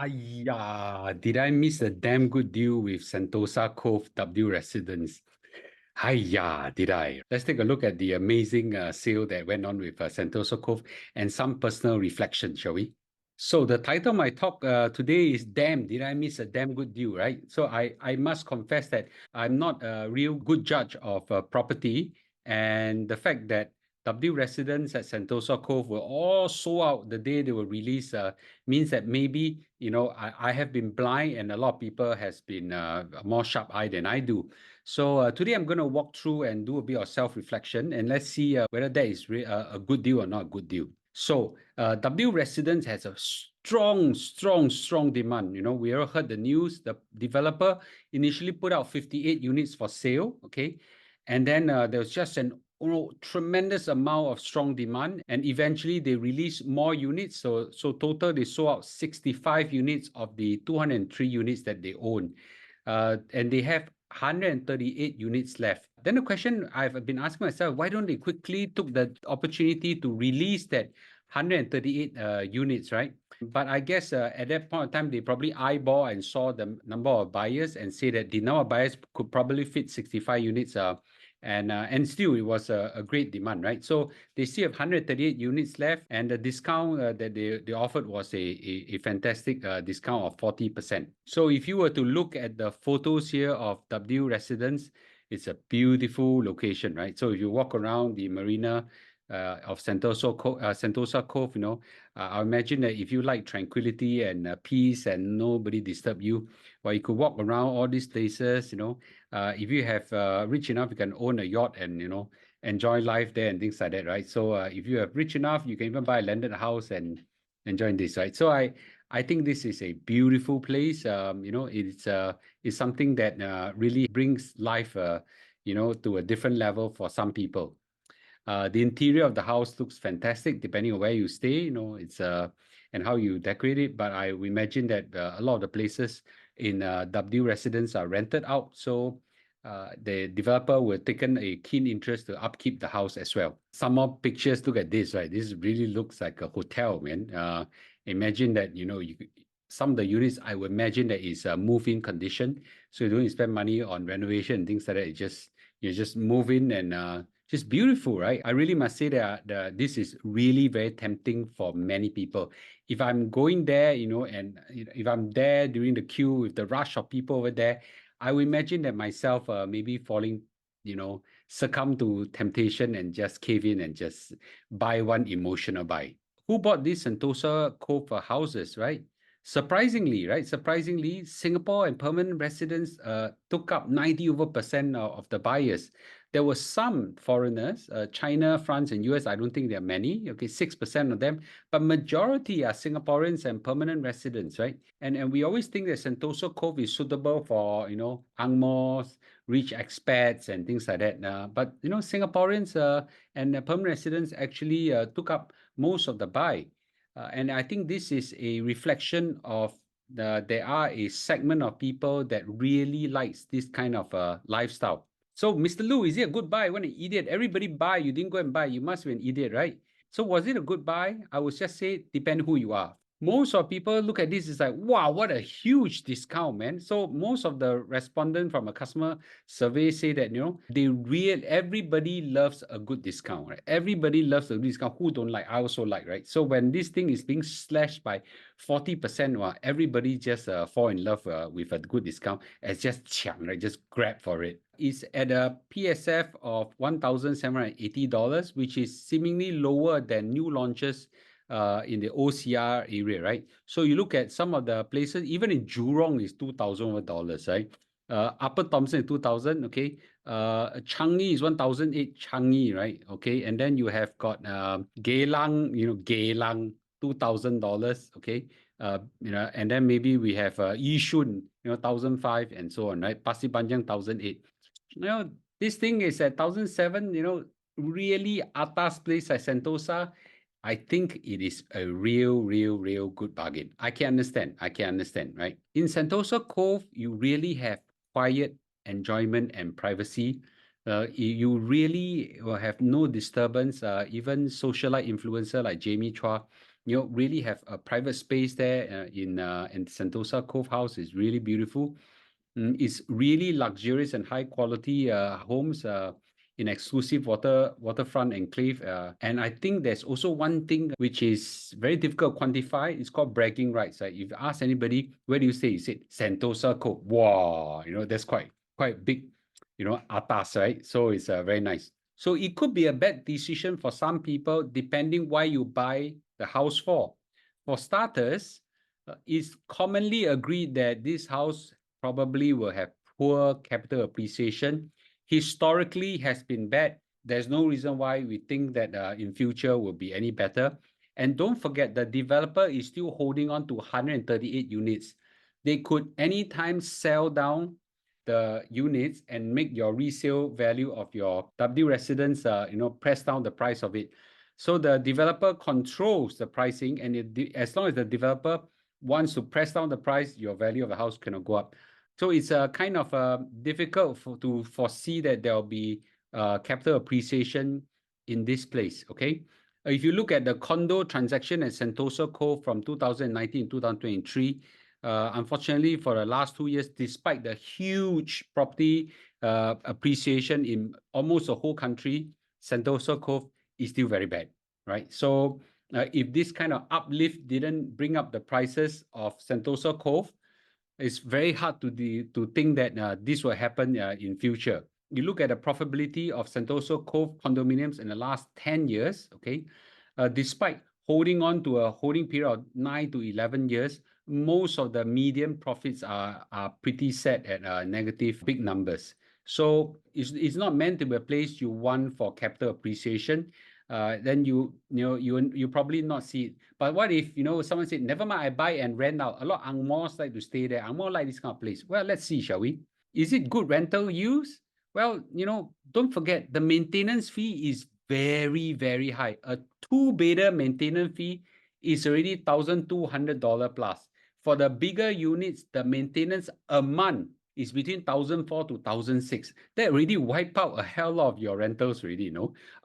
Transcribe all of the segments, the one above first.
Did I miss a damn good deal with Sentosa Cove W Residence? Did I? Let's take a look at the amazing sale that went on with Sentosa Cove and some personal reflection, shall we? So the title of my talk today is Damn, Did I Miss a Damn Good Deal, right? So I must confess that I'm not a real good judge of property, and the fact that W residents at Sentosa Cove were all sold out the day they were released means that maybe, I have been blind and a lot of people has been more sharp-eyed than I do. So today I'm going to walk through and do a bit of self-reflection, and let's see whether that is a good deal or not a good deal. So W Residence has a strong demand. We all heard the news. The developer initially put out 58 units for sale, okay? And then there was just an tremendous amount of strong demand, and eventually they released more units. So total they sold out 65 units of the 203 units that they own. And they have 138 units left. Then the question I've been asking myself, why don't they quickly took the opportunity to release that 138 units, right? But I guess at that point of time, they probably eyeball and saw the number of buyers and say that the number of buyers could probably fit 65 units. And still, it was a great demand, right? So they still have 138 units left, and the discount that they offered was a fantastic discount of 40%. So if you were to look at the photos here of W Residence, it's a beautiful location, right? So if you walk around the marina of Sentosa Cove, I imagine that if you like tranquility and peace and nobody disturb you, well, you could walk around all these places. If you have rich enough, you can own a yacht and enjoy life there and things like that, right? So if you have rich enough, you can even buy a landed house and enjoy this, right? So I think this is a beautiful place. It's something that really brings life, to a different level for some people. The interior of the house looks fantastic, depending on where you stay. It's and how you decorate it. But I imagine that a lot of the places in W Residence are rented out, so the developer will taken a keen interest to upkeep the house as well. Some more pictures. Look at this, right? This really looks like a hotel, man. Imagine that some of the units I would imagine that is move-in condition, so you don't need to spend money on renovation and things like that. You just move in and just beautiful, right? I really must say that this is really very tempting for many people. If I'm going there, and if I'm there during the queue with the rush of people over there, I would imagine that myself maybe falling, succumb to temptation and just cave in and just buy one emotional buy. Who bought these Sentosa Cove houses, right? Surprisingly, Singapore and permanent residents took up 90% of the buyers. There were some foreigners, China, France, and US. I don't think there are many. Okay, 6% of them, but majority are Singaporeans and permanent residents, right? And we always think that Sentosa Cove is suitable for Ang Mohs, rich expats, and things like that. But Singaporeans and permanent residents actually took up most of the buy. And I think this is a reflection of there are a segment of people that really likes this kind of lifestyle. So, Mr. Lu, is it a good buy? What an idiot. Everybody buy, you didn't go and buy. You must be an idiot, right? So was it a good buy? I would just say, depend who you are. Most of people look at this is like, wow, what a huge discount, man. So most of the respondents from a customer survey say that, everybody loves a good discount, right? Everybody loves a good discount. Who don't like? I also like, right? So when this thing is being slashed by 40%, everybody just fall in love with a good discount as just chiang, right? Just grab for it. It's at a PSF of $1,780, which is seemingly lower than new launches in the OCR area, right? So you look at some of the places, even in Jurong is $2,000, right? Upper Thomson is 2,000, okay? Changi is 1,008 Changi, right? Okay, and then you have got Geylang, Geylang, $2,000, okay? And then maybe we have Yishun, 1,005 and so on, right? Pasir Panjang, 1,008. This thing is at 1,007, really atas place like Sentosa. I think it is a real good bargain. I can understand, right? In Sentosa Cove, you really have quiet enjoyment and privacy. You really will have no disturbance. Even socialite influencer like Jamie Chua really have a private space there in Sentosa Cove House. Is really beautiful. It's really luxurious and high quality homes in exclusive waterfront enclave. And I think there's also one thing which is very difficult to quantify. It's called bragging rights. If you ask anybody, where do you stay? You said Sentosa Cove. Wow, that's quite big, atas, right? So it's very nice. So it could be a bad decision for some people, depending why you buy the house for. For starters, it's commonly agreed that this house probably will have poor capital appreciation. Historically has been bad. There's no reason why we think that in future will be any better. And don't forget, the developer is still holding on to 138 units. They could anytime sell down the units and make your resale value of your W residence, press down the price of it. So the developer controls the pricing, and as long as the developer wants to press down the price, your value of the house cannot go up. So it's kind of difficult to foresee that there will be capital appreciation in this place, okay? If you look at the condo transaction at Sentosa Cove from 2019 to 2023, unfortunately, for the last 2 years, despite the huge property appreciation in almost the whole country, Sentosa Cove is still very bad, right? So if this kind of uplift didn't bring up the prices of Sentosa Cove, it's very hard to think that this will happen in future. You look at the profitability of Sentosa Cove condominiums in the last 10 years, okay? Despite holding on to a holding period of 9 to 11 years, most of the median profits are pretty set at negative big numbers. So it's not meant to be a place you want for capital appreciation. Then you probably not see it. But what if someone said, never mind, I buy and rent out? A lot of Ang Mohs like to stay there. Ang Moh like this kind of place. Well, let's see, shall we? Is it good rental use? Well, don't forget the maintenance fee is very, very high. A two-bedder maintenance fee is already $1,200 plus. For the bigger units, the maintenance a month is between 1,400 to 1,600. That already wipe out a hell lot of your rentals already,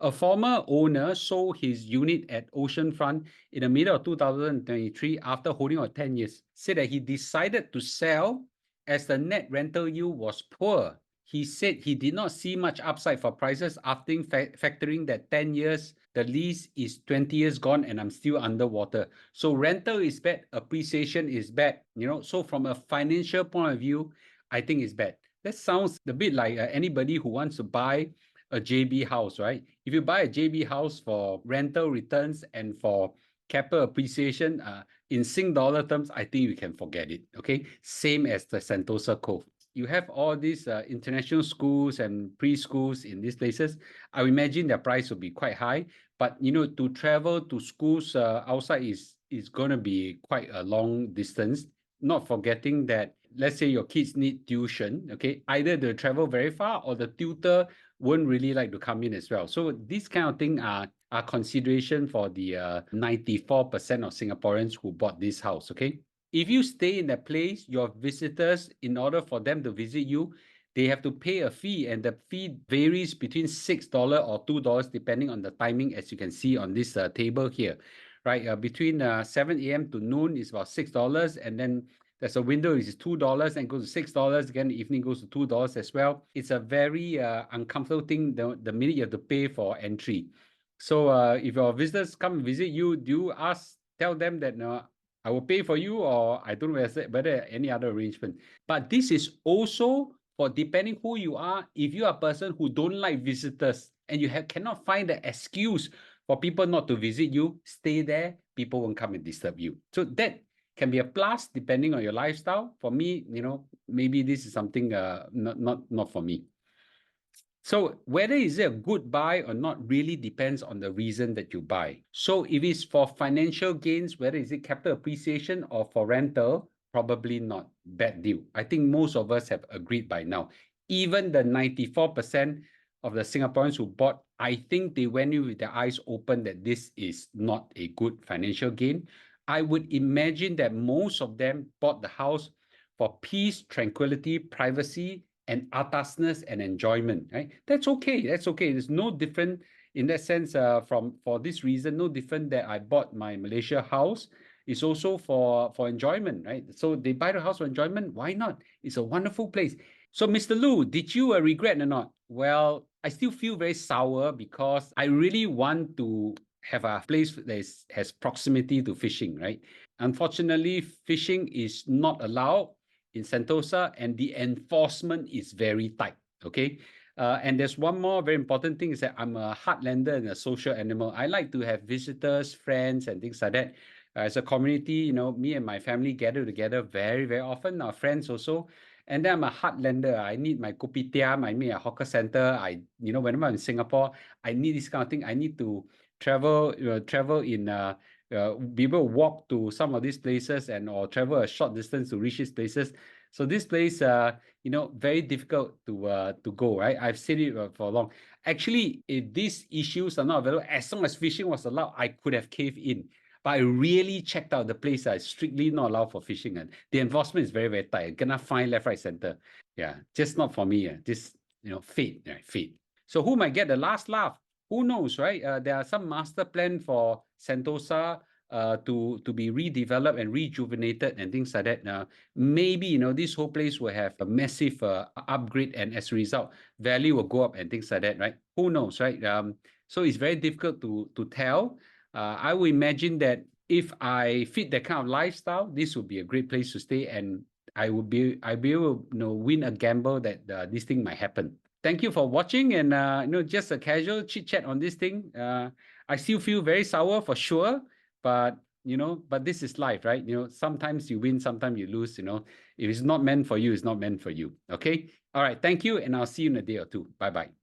A former owner sold his unit at Oceanfront in the middle of 2023 after holding on 10 years. Said that he decided to sell as the net rental yield was poor. He said he did not see much upside for prices after factoring that 10 years, the lease is 20 years gone and I'm still underwater. So rental is bad, appreciation is bad, So from a financial point of view, I think it's bad. That sounds a bit like anybody who wants to buy a JB house, right? If you buy a JB house for rental returns and for capital appreciation, in Sing dollar terms, I think you can forget it, okay? Same as the Sentosa Cove. You have all these international schools and preschools in these places. I imagine the price will be quite high, but to travel to schools outside is going to be quite a long distance. Not forgetting that, let's say your kids need tuition, okay? Either they travel very far or the tutor won't really like to come in as well. So these kind of things are consideration for the 94% of Singaporeans who bought this house, okay? If you stay in that place, your visitors, in order for them to visit you, they have to pay a fee, and the fee varies between $6 or $2 depending on the timing, as you can see on this table here, right? Between 7 a.m. to noon is about $6, and then there's a window which is $2 and goes to $6. Again, the evening goes to $2 as well. It's a very uncomfortable thing the minute you have to pay for entry. So if your visitors come visit you, do you tell them that I will pay for you, or I don't know whether any other arrangement. But this is also for depending who you are. If you are a person who don't like visitors and you cannot find the excuse for people not to visit you, stay there, people won't come and disturb you. So that can be a plus depending on your lifestyle. For me, maybe this is something not for me. So whether is it a good buy or not really depends on the reason that you buy. So if it's for financial gains, whether is it capital appreciation or for rental, probably not. Bad deal. I think most of us have agreed by now. Even the 94% of the Singaporeans who bought, I think they went in with their eyes open that this is not a good financial gain. I would imagine that most of them bought the house for peace, tranquility, privacy, and atasness and enjoyment, right? That's okay. That's okay. There's no different in that sense, for this reason, no different that I bought my Malaysia house. It's also for enjoyment, right? So they buy the house for enjoyment. Why not? It's a wonderful place. So, Mr. Lu, did you regret or not? Well, I still feel very sour because I really want to have a place that has proximity to fishing, right? Unfortunately, fishing is not allowed in Sentosa, and the enforcement is very tight. Okay. And there's one more very important thing is that I'm a heartlander and a social animal. I like to have visitors, friends, and things like that. As a community, me and my family gather together very, very often. Our friends also. And then I'm a heartlander. I need my kopitiam. I need a hawker center. Whenever I'm in Singapore, I need this kind of thing. I need to travel in be able to walk to some of these places or travel a short distance to reach these places. So this place, very difficult to go, right? I've said it for long. Actually, if these issues are not available, as long as fishing was allowed, I could have caved in. But I really checked out the place. I strictly not allowed for fishing. And the enforcement is very, very tight. Gonna fine left, right, center. Yeah, just not for me. Just, fate, right? Fate. So who might get the last laugh? Who knows, right? There are some master plan for Sentosa to be redeveloped and rejuvenated and things like that. Maybe, this whole place will have a massive upgrade, and as a result, value will go up and things like that, right? Who knows, right? So it's very difficult to tell. I would imagine that if I fit that kind of lifestyle, this would be a great place to stay, and I'll be able to win a gamble that this thing might happen. Thank you for watching, and just a casual chit chat on this thing. I still feel very sour for sure, but this is life, right? Sometimes you win, sometimes you lose. If it's not meant for you, it's not meant for you. Okay. All right. Thank you, and I'll see you in a day or two. Bye bye.